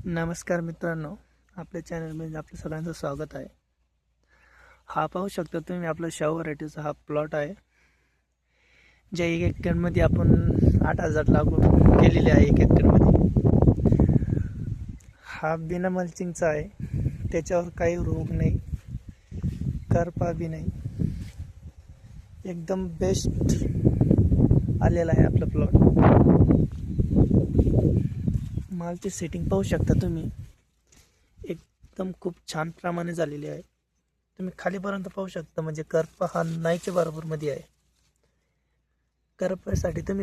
नमस्कार मित्रांनो, आपल्या चॅनलमध्ये आपल्या सगळ्यांचं स्वागत आहे. हा पाहू शकता तुम्ही आपला शाहू व्हरायटीचा हा प्लॉट आहे. ज्या 1 हेक्टरमध्ये आपण 8,000 लागवड केलेली आहे. 1 हेक्टरमध्ये हा बिना मल्चिंगचा आहे. त्याच्यावर काही रोग नाही, करपा बी नाही, एकदम बेस्ट आलेला आहे आपला प्लॉट. मालची सेटिंग पाहू शकता तुम्ही, एकदम खूप छान प्रमाणे झालेली आहे. तुम्ही खालीपर्यंत पाहू शकता, म्हणजे करपा हा नाहीच्या बरोबरमध्ये आहे. करपासाठी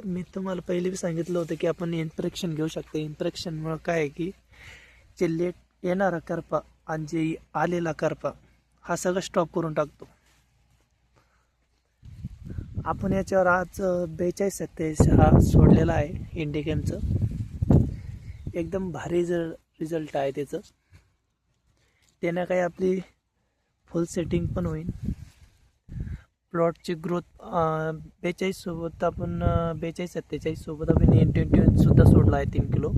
मी तुम्हाला पहिले बी सांगितलं होतं की आपण इन्फेक्शन घेऊ शकतो. इन्फेक्शनमुळे काय आहे की जे लेट येणारा करपा आणि जे आलेला करपा हा सगळं स्टॉप करून टाकतो. आपण याच्यावर आज 42-27 हा सोडलेला आहे इंडिकेमचं. एकदम भारी रिझल्ट आहे त्याचं. त्यानं काही आपली फुल सेटिंग पण होईल. प्लॉटची ग्रोथ 42 सोबत आपण 42-47 सोबत आपण N21 सुद्धा सोडला आहे 3 किलो.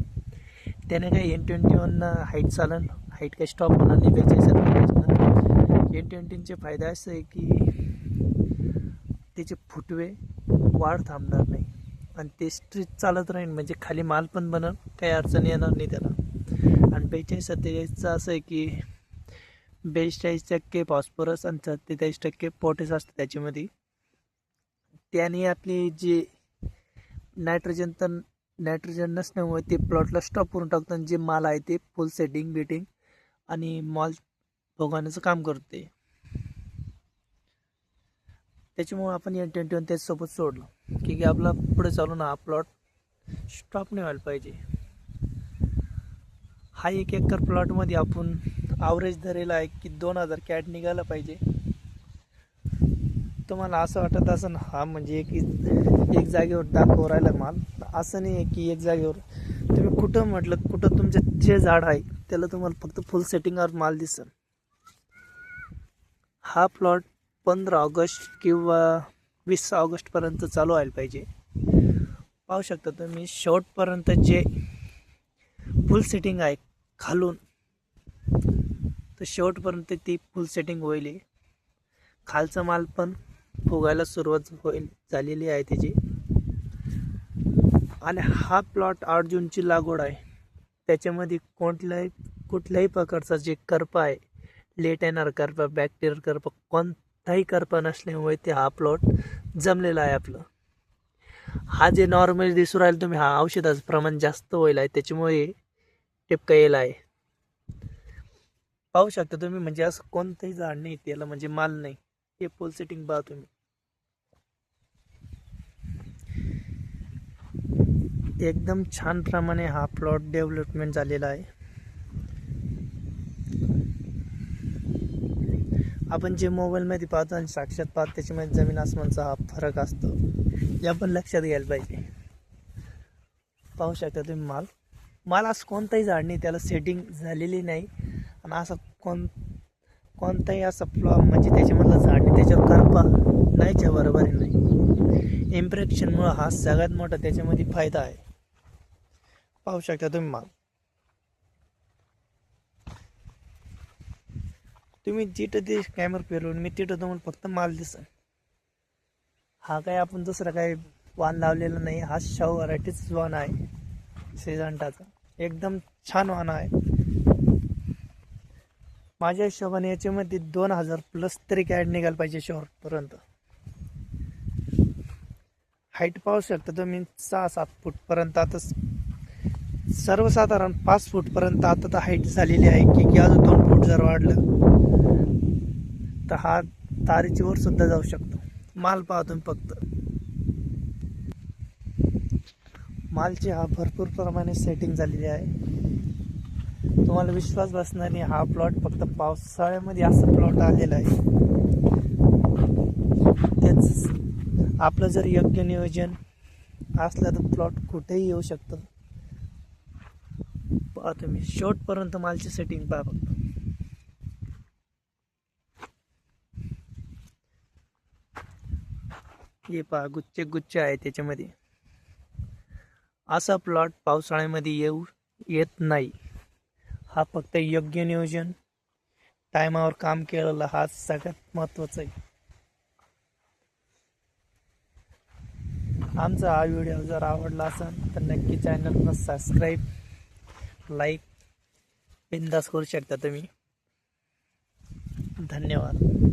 त्याने काही N21 हाईट चालन, हाईट काही स्टॉप होणार नाही 42-47. N21चे फायदा असं आहे की त्याचे फुटवे वाढ थांबणार नाही आणि ते स्ट्रीच चालत राहील, म्हणजे खाली माल पण बनल, काही अडचण येणार नाही त्याला. आणि 42-47चं असं आहे की 42% फॉस्फरस आणि 47% पोटॅश असतं त्याच्यामध्ये. त्याने आपली जी नायट्रोजन नसल्यामुळे ते प्लॉटला स्टॉप करून टाकतं आणि जे माल आहे ते फुल सेटिंग बिटिंग आणि मॉल भोगवण्याचं काम करते. त्याच्यामुळे आपण N21 त्याच्यासोबत सोडलं की आपला पुढे चालून हा प्लॉट स्टॉप नाही व्हायला पाहिजे. हा 1 एकर प्लॉटमध्ये आपण ॲव्हरेज धरेला आहे की 2,000 कॅट निघायला पाहिजे. तुम्हाला असं वाटत असेल हा म्हणजे एक जागेवर दाखवून राहिला माल, असं नाही आहे की एक जागेवर तुम्ही कुठं म्हटलं कुठं तुमचं जे झाड आहे त्याला तुम्हाला फक्त फुल सेटिंगवर माल दिसेल. हा प्लॉट 15 ऑगस्ट किंवा 20 ऑगस्टपर्यंत चालू व्हायला पाहिजे. पाहू शकता तुम्ही शेवटपर्यंत जे फुल सेटिंग आहे खालून तर शेवटपर्यंत ती फुल सेटिंग होईल. खालचा माल पण फुगायला सुरुवात झालेली आहे त्याची. आणि हा प्लॉट 8 जूनची लागवड आहे. त्याच्यामध्ये कुठल्याही प्रकारचा जे करपा आहे, लेट येणार करपा, बॅक्टेरियल करपा, कोणताही करपा नसल्यामुळे ते हा प्लॉट जमलेला आहे आपलं. हा जे नॉर्मली दिसू राहील तुम्ही, हा औषधाचं प्रमाण जास्त होईल आहे, त्याच्यामुळे टिपका येईल आहे. पाहू शकता तुम्ही, म्हणजे असं कोणतंही झाड नाही त्याला म्हणजे माल नाही. हे फुल सेटिंग पहा तुम्ही. एकदम छान प्रमाणे हा प्लॉट डेव्हलपमेंट झालेला आहे. आपण जे मोबाईलमध्ये पाहतो आणि साक्षात पाहतो त्याच्यामध्ये जमीन आसमानचा हा फरक असतो, हे आपण लक्षात घ्यायला पाहिजे. पाहू शकता तुम्ही माल असं कोणताही झाड नाही त्याला सेटिंग झालेली नाही. आणि असं कोणताही असा म्हणजे त्याच्यामधलं झाड नाही त्याच्यावर करपा नाहीच्या बरोबर नाही. इम्प्रेक्शनमुळं हा सगळ्यात मोठा त्याच्यामध्ये फायदा आहे. पाहू शकता तुम्ही तुम्ही जिथं ते कॅमेरा फिरवून मी तिथं तुम्हाला फक्त माल दिसेल. हा काय आपण दुसरा काही वाण लावलेला नाही. हा शाहू व्हरायटीच वाण आहे सिजंटाचा. एकदम छान वाण आहे. माझ्या हिशोबाने याच्यामध्ये 2,000 प्लस तरी कॅट निघायला पाहिजे शेवटपर्यंत. हाईट पाहू शकता तुम्ही 6-7 फूटपर्यंत, आता सर्वसाधारण 5 फूटपर्यंत आता तर हाईट झालेली आहे की अजून 2 फूट जर वाढलं तर हा तारेची वर सुद्धा जाऊ शकतो. माल पहा तुम्ही फक्त. मालची हा भरपूर प्रमाणे सेटिंग झालेली आहे. तुम्हाला विश्वास बसणार नाही, हा प्लॉट फक्त पावसाळ्यामध्ये असं प्लॉट आलेला आहे. तेच आपलं जर योग्य नियोजन असलं तर प्लॉट कुठेही येऊ शकतं. पहा तुम्ही शेवटपर्यंत मालची सेटिंग पहा फक्त. हे पहा गुच्छ आहे त्याच्यामध्ये. असा प्लॉट पावसाळ्यामध्ये येत नाही. हा फक्त योग्य नियोजन, टायमावर काम केलेलं हाच सगळ्यात महत्त्वाचं आहे. आमचा हा व्हिडिओ जर आवडला असेल तर नक्की चॅनलला सबस्क्राईब, लाईक बिंदास करू शकता तुम्ही. धन्यवाद.